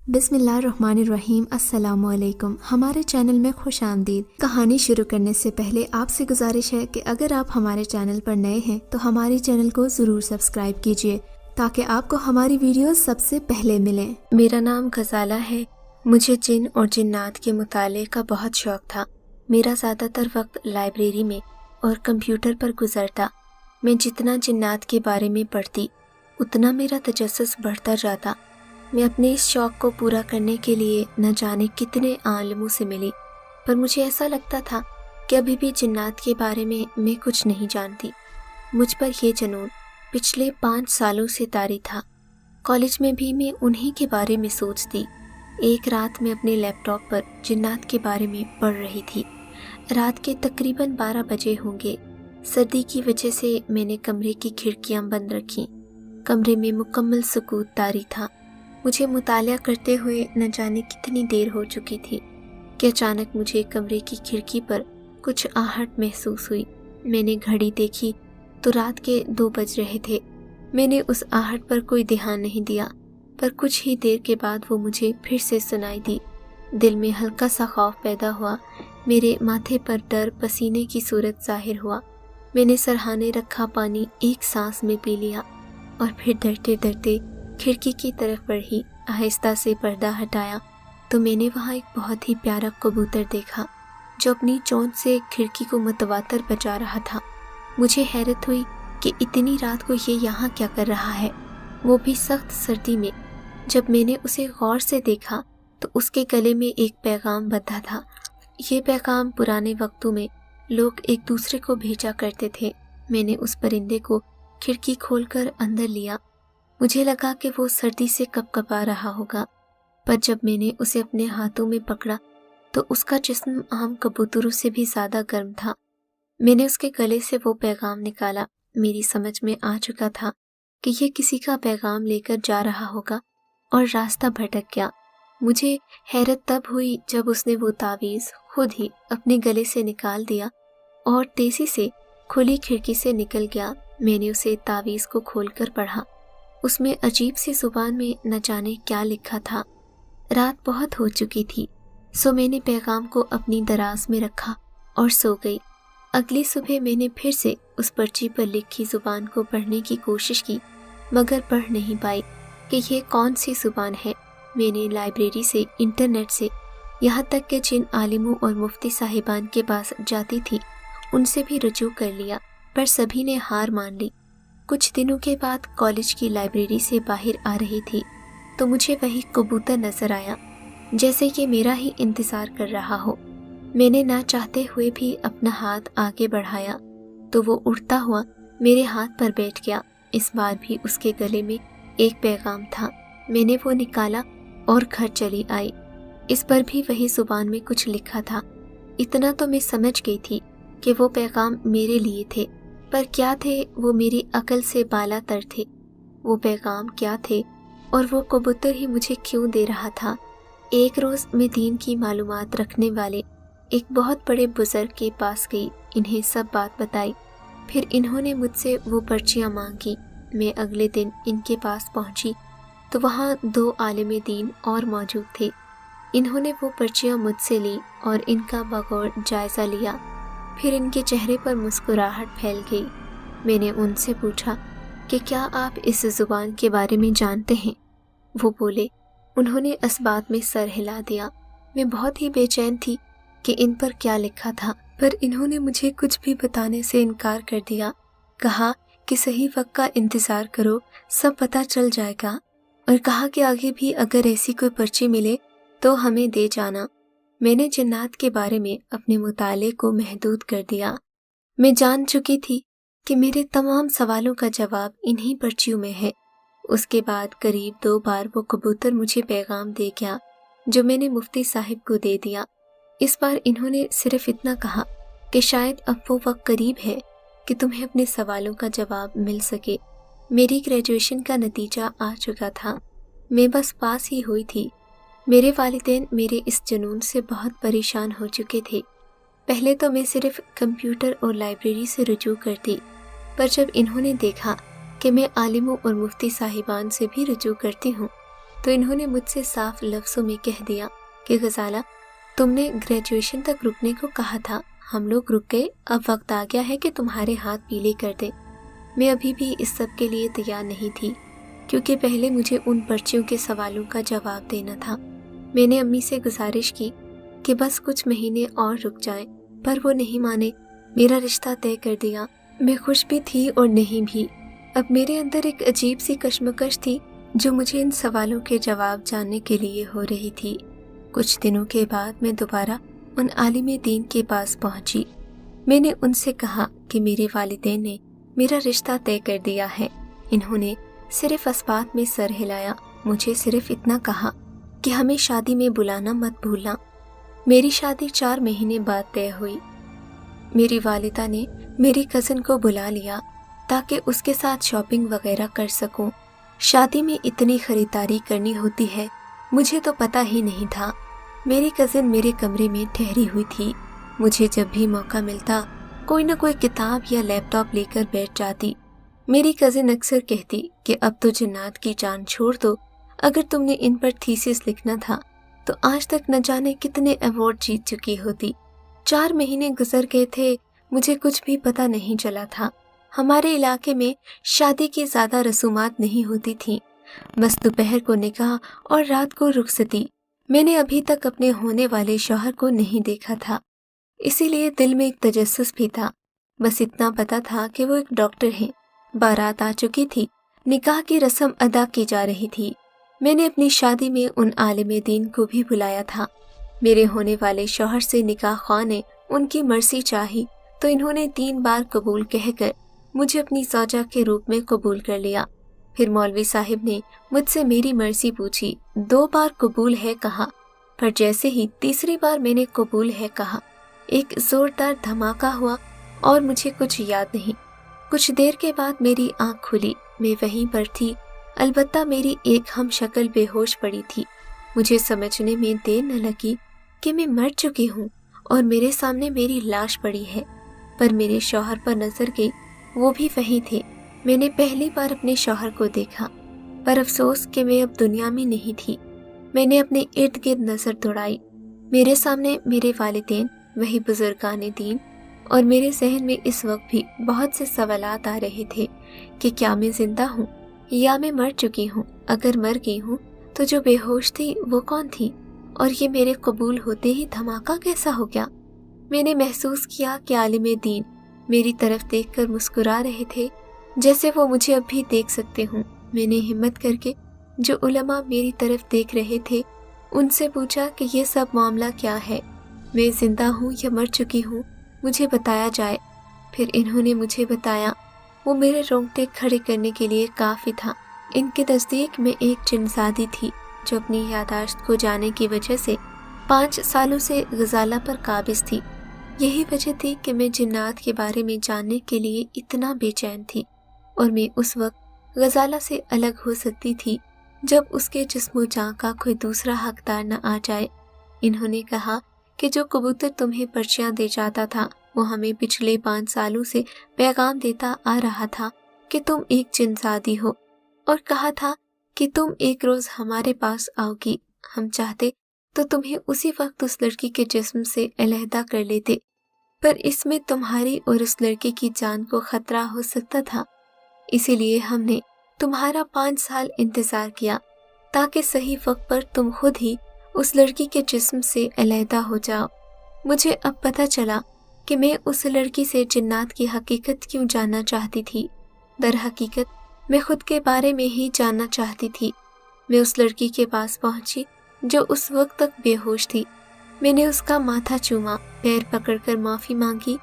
बिस्मिल्लाहिर्रहमानिर्रहीम। अस्सलामुअलैकुम। हमारे चैनल में खुश आमदीद। कहानी शुरू करने से पहले आपसे गुजारिश है कि अगर आप हमारे चैनल पर नए हैं तो हमारे चैनल को ज़रूर सब्सक्राइब कीजिए ताकि आपको हमारी वीडियोस सबसे पहले मिलें। मेरा नाम गजाला है। मुझे जिन और जिन्नात के मुताले का बहुत शौक था। मेरा ज़्यादातर वक्त लाइब्रेरी में और कंप्यूटर पर गुजरता। मैं जितना जिन्नात के बारे में पढ़ती उतना मेरा तजस्सुस बढ़ता जाता। मैं अपने इस शौक़ को पूरा करने के लिए न जाने कितने आलिमों से मिली, पर मुझे ऐसा लगता था कि अभी भी जिन्नात के बारे में मैं कुछ नहीं जानती। मुझ पर यह जुनून पिछले 5 सालों से तारी था। कॉलेज में भी मैं उन्हीं के बारे में सोचती। एक रात मैं अपने लैपटॉप पर जिन्नात के बारे में पढ़ रही थी। रात के तकरीबन 12 बजे होंगे। सर्दी की वजह से मैंने कमरे की खिड़कियां बंद रखीं। कमरे में मुकम्मल सुकूत तारी था। मुझे मुतालिया करते हुए न जाने कितनी देर हो चुकी थी कि अचानक मुझे कमरे की खिड़की पर कुछ आहट महसूस हुई। मैंने घड़ी देखी तो रात के 2 बज रहे थे। मैंने उस आहट पर कोई ध्यान नहीं दिया, पर कुछ ही देर के बाद वो मुझे फिर से सुनाई दी। दिल में हल्का सा खौफ पैदा हुआ। मेरे माथे पर डर पसीने की सूरत जाहिर हुआ। मैंने सरहाने रखा पानी एक सांस में पी लिया और फिर डरते डरते खिड़की की तरफ बढ़ी। आहिस्ता से पर्दा हटाया तो मैंने वहाँ एक बहुत ही प्यारा कबूतर देखा जो अपनी चोंच से खिड़की को मुतवातर बचा रहा था। मुझे हैरत हुई कि इतनी रात को ये यहाँ क्या कर रहा है, वो भी सख्त सर्दी में। जब मैंने उसे गौर से देखा तो उसके गले में एक पैगाम बंधा था। ये पैगाम पुराने वक्तों में लोग एक दूसरे को भेजा करते थे। मैंने उस परिंदे को खिड़की खोलकर अंदर लिया। मुझे लगा कि वो सर्दी से कपकपा रहा होगा, पर जब मैंने उसे अपने हाथों में पकड़ा तो उसका जिस्म आम कबूतरों से भी ज़्यादा गर्म था। मैंने उसके गले से वो पैगाम निकाला। मेरी समझ में आ चुका था कि ये किसी का पैगाम लेकर जा रहा होगा और रास्ता भटक गया। मुझे हैरत तब हुई जब उसने वो तावीज़ खुद ही अपने गले से निकाल दिया और तेज़ी से खुली खिड़की से निकल गया। मैंने उसे तावीज़ को खोलकर पढ़ा। उसमें अजीब सी जुबान में न जाने क्या लिखा था। रात बहुत हो चुकी थी, सो मैंने पैगाम को अपनी दराज में रखा और सो गई। अगली सुबह मैंने फिर से उस पर्ची पर लिखी जुबान को पढ़ने की कोशिश की, मगर पढ़ नहीं पाई कि यह कौन सी जुबान है। मैंने लाइब्रेरी से, इंटरनेट से, यहाँ तक कि जिन आलिमों और मुफ्ती साहिबान के पास जाती थी उनसे भी रुजू कर लिया, पर सभी ने हार मान ली। कुछ दिनों के बाद कॉलेज की लाइब्रेरी से बाहर आ रही थी तो मुझे वही कबूतर नजर आया, जैसे कि मेरा ही इंतज़ार कर रहा हो। मैंने ना चाहते हुए भी अपना हाथ आगे बढ़ाया तो वो उड़ता हुआ मेरे हाथ पर बैठ गया। इस बार भी उसके गले में एक पैगाम था। मैंने वो निकाला और घर चली आई। इस पर भी वही जुबान में कुछ लिखा था। इतना तो मैं समझ गई थी कि वो पैगाम मेरे लिए थे, पर क्या थे वो मेरी अकल से बाला तर थे। वो पैगाम क्या थे और वो कबूतर ही मुझे क्यों दे रहा था। एक रोज़ मैं दीन की मालूमात रखने वाले एक बहुत बड़े बुज़ुर्ग के पास गई। इन्हें सब बात बताई। फिर इन्होंने मुझसे वो पर्चियाँ मांगी। मैं अगले दिन इनके पास पहुँची तो वहाँ 2 आलिम दीन और मौजूद थे। इन्होंने वो पर्चियाँ मुझसे ली और इनका बगौर जायज़ा लिया। फिर इनके चेहरे पर मुस्कुराहट फैल गई। मैंने उनसे पूछा कि क्या आप इस ज़ुबान के बारे में जानते हैं। वो बोले। उन्होंने असबात में सर हिला दिया। मैं बहुत ही बेचैन थी कि इन पर क्या लिखा था, पर इन्होंने मुझे कुछ भी बताने से इनकार कर दिया। कहा कि सही वक्त का इंतज़ार करो, सब पता चल जाएगा, और कहा कि आगे भी अगर ऐसी कोई पर्ची मिले तो हमें दे जाना। मैंने जिन्नात के बारे में अपने मुताले को महदूद कर दिया। मैं जान चुकी थी कि मेरे तमाम सवालों का जवाब इन्हीं पर्चियों में है। उसके बाद करीब 2 बार वो कबूतर मुझे पैगाम दे गया जो मैंने मुफ्ती साहिब को दे दिया। इस बार इन्होंने सिर्फ इतना कहा कि शायद अब वो वक्त करीब है कि तुम्हें अपने सवालों का जवाब मिल सके। मेरी ग्रेजुएशन का नतीजा आ चुका था। मैं बस पास ही हुई थी। मेरे वालिदैन मेरे इस जुनून से बहुत परेशान हो चुके थे। पहले तो मैं सिर्फ कंप्यूटर और लाइब्रेरी से रुजू करती, पर जब इन्होंने देखा कि मैं आलिमों और मुफ्ती साहिबान से भी रुजू करती हूँ तो इन्होंने मुझसे साफ लफ्ज़ों में कह दिया कि गजाला, तुमने ग्रेजुएशन तक रुकने को कहा था, हम लोग रुक गए, अब वक्त आ गया है कि तुम्हारे हाथ पीले कर दे। मैं अभी भी इस सब के लिए तैयार नहीं थी, क्योंकि पहले मुझे उन पर्चियों के सवालों का जवाब देना था। मैंने अम्मी से गुजारिश की कि बस कुछ महीने और रुक जाएं, पर वो नहीं माने। मेरा रिश्ता तय कर दिया। मैं खुश भी थी और नहीं भी। अब मेरे अंदर एक अजीब सी कश्मकश थी जो मुझे इन सवालों के जवाब जानने के लिए हो रही थी। कुछ दिनों के बाद मैं दोबारा उन आलिम दीन के पास पहुंची। मैंने उनसे कहा कि मेरे वालिदैन ने मेरा रिश्ता तय कर दिया है। इन्होंने सिर्फ अस्बात में सर हिलाया, मुझे सिर्फ इतना कहा कि हमें शादी में बुलाना मत भूलना। मेरी शादी 4 महीने बाद तय हुई। मेरी वालिदा ने मेरी कज़न को बुला लिया ताकि उसके साथ शॉपिंग वगैरह कर सकूं। शादी में इतनी खरीदारी करनी होती है, मुझे तो पता ही नहीं था। मेरी कज़न मेरे कमरे में ठहरी हुई थी। मुझे जब भी मौका मिलता कोई न कोई किताब या लैपटॉप लेकर बैठ जाती। मेरी कज़न अक्सर कहती कि अब तो जन्नत की जान छोड़ दो, अगर तुमने इन पर थीसिस लिखना था तो आज तक न जाने कितने अवार्ड जीत चुकी होती। 4 महीने गुजर गए थे, मुझे कुछ भी पता नहीं चला था। हमारे इलाके में शादी की ज़्यादा रसूमात नहीं होती थी, बस दोपहर को निकाह और रात को रुखसती। मैंने अभी तक अपने होने वाले शौहर को नहीं देखा था, इसीलिए दिल में एक तजस्सुस भी था। बस इतना पता था कि वो एक डॉक्टर हैं। बारात आ चुकी थी, निकाह की रस्म अदा की जा रही थी। मैंने अपनी शादी में उन आलिम दीन को भी बुलाया था। मेरे होने वाले शौहर से निकाह ख्वाह ने उनकी मर्जी चाही तो इन्होंने 3 बार कबूल कहकर मुझे अपनी सौजा के रूप में कबूल कर लिया। फिर मौलवी साहिब ने मुझसे मेरी मर्जी पूछी। 2 बार कबूल है कहा, पर जैसे ही तीसरी बार मैंने कबूल है कहा, एक जोरदार धमाका हुआ और मुझे कुछ याद नहीं। कुछ देर के बाद मेरी आंख खुली। मैं वहीं पर थी, अलबत्ता मेरी एक हम शक्ल बेहोश पड़ी थी। मुझे समझने में देर न लगी कि मैं मर चुकी हूँ और मेरे सामने मेरी लाश पड़ी है। पर मेरे शौहर पर नजर गई, वो भी वहीं थे। मैंने पहली बार अपने शौहर को देखा, पर अफसोस कि मैं अब दुनिया में नहीं थी। मैंने अपने इर्द गिर्द नजर दौड़ाई। मेरे सामने मेरे वालिदैन, वही बुजुर्गाने दीन, और मेरे जहन में इस वक्त भी बहुत से सवालात आ रहे थे कि क्या मैं जिंदा हूँ या मैं मर चुकी हूँ। अगर मर गई हूँ तो जो बेहोश थी वो कौन थी, और ये मेरे कबूल होते ही धमाका कैसा हो गया। मैंने महसूस किया कि आलिम दीन मेरी तरफ देखकर मुस्कुरा रहे थे, जैसे वो मुझे अब भी देख सकते हूँ। मैंने हिम्मत करके जो उलमा मेरी तरफ देख रहे थे उनसे पूछा कि ये सब मामला क्या है, मैं जिंदा हूँ या मर चुकी हूँ, मुझे बताया जाए। फिर इन्होंने मुझे बताया। वो मेरे रोंगटे खड़े करने के लिए काफ़ी था। इनके नज़दीक में एक जिनज़ादी थी जो अपनी यादाश्त को जाने की वजह से 5 सालों से गजाला पर काबिज थी। यही वजह थी कि मैं जिन्नात के बारे में जानने के लिए इतना बेचैन थी, और मैं उस वक्त गजाला से अलग हो सकती थी जब उसके जिस्म जान का कोई दूसरा हकदार न आ जाए। इन्होंने कहा कि जो कबूतर तुम्हें पर्चियां दे जाता था वो हमें पिछले 5 सालों से पैगाम देता आ रहा था कि तुम एक जिनज़ादी हो, और कहा था कि तुम एक रोज हमारे पास आओगी। हम चाहते तो तुम्हें उसी वक्त उस लड़की के जिस्म से अलहदा कर लेते, पर इसमें तुम्हारी और उस लड़के की जान को खतरा हो सकता था। इसीलिए हमने तुम्हारा 5 साल इंतजार किया ताकि सही वक्त पर तुम खुद ही उस लड़की के जिस्म से अलहदा हो जाओ। मुझे अब पता चला कि मैं उस लड़की से जिन्नात की हकीकत क्यों जानना चाहती थी। दर हकीकत मैं खुद के बारे में ही जानना चाहती थी। मैं उस लड़की के पास पहुंची जो उस वक्त तक बेहोश थी। मैंने उसका माथा चूमा, पैर पकड़कर माफ़ी मांगी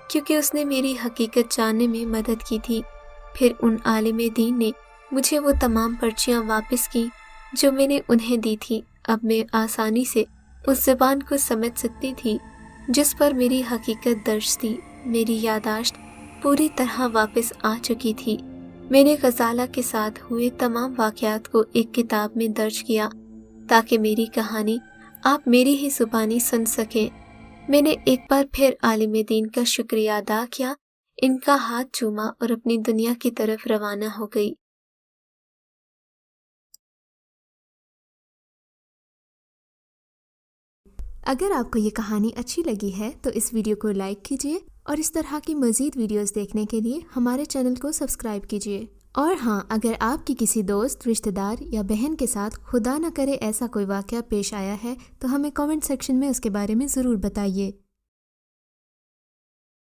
क्योंकि उसने मेरी हकीकत जानने में मदद की थी। फिर उन आलिम दीन ने मुझे वो तमाम पर्चियाँ वापस की जो मैंने उन्हें दी थी। अब मैं आसानी से उस ज़बान को समझ सकती थी जिस पर मेरी हकीकत दर्ज थी। मेरी यादाश्त पूरी तरह वापस आ चुकी थी। मैंने गजाला के साथ हुए तमाम वाक़यात को एक किताब में दर्ज किया ताकि मेरी कहानी आप मेरी ही ज़ुबानी सुन सकें। मैंने एक बार फिर आलिम दीन का शुक्रिया अदा किया, इनका हाथ चूमा और अपनी दुनिया की तरफ रवाना हो गई। اگر آپ کو یہ کہانی اچھی لگی ہے تو اس ویڈیو کو لائک کیجیے اور اس طرح کی مزید ویڈیوز دیکھنے کے لیے ہمارے چینل کو سبسکرائب کیجیے۔ اور ہاں، اگر آپ کی کسی دوست، رشتہ دار یا بہن کے ساتھ خدا نہ کرے ایسا کوئی واقعہ پیش آیا ہے تو ہمیں کامنٹ سیکشن میں اس کے بارے میں ضرور بتائیے۔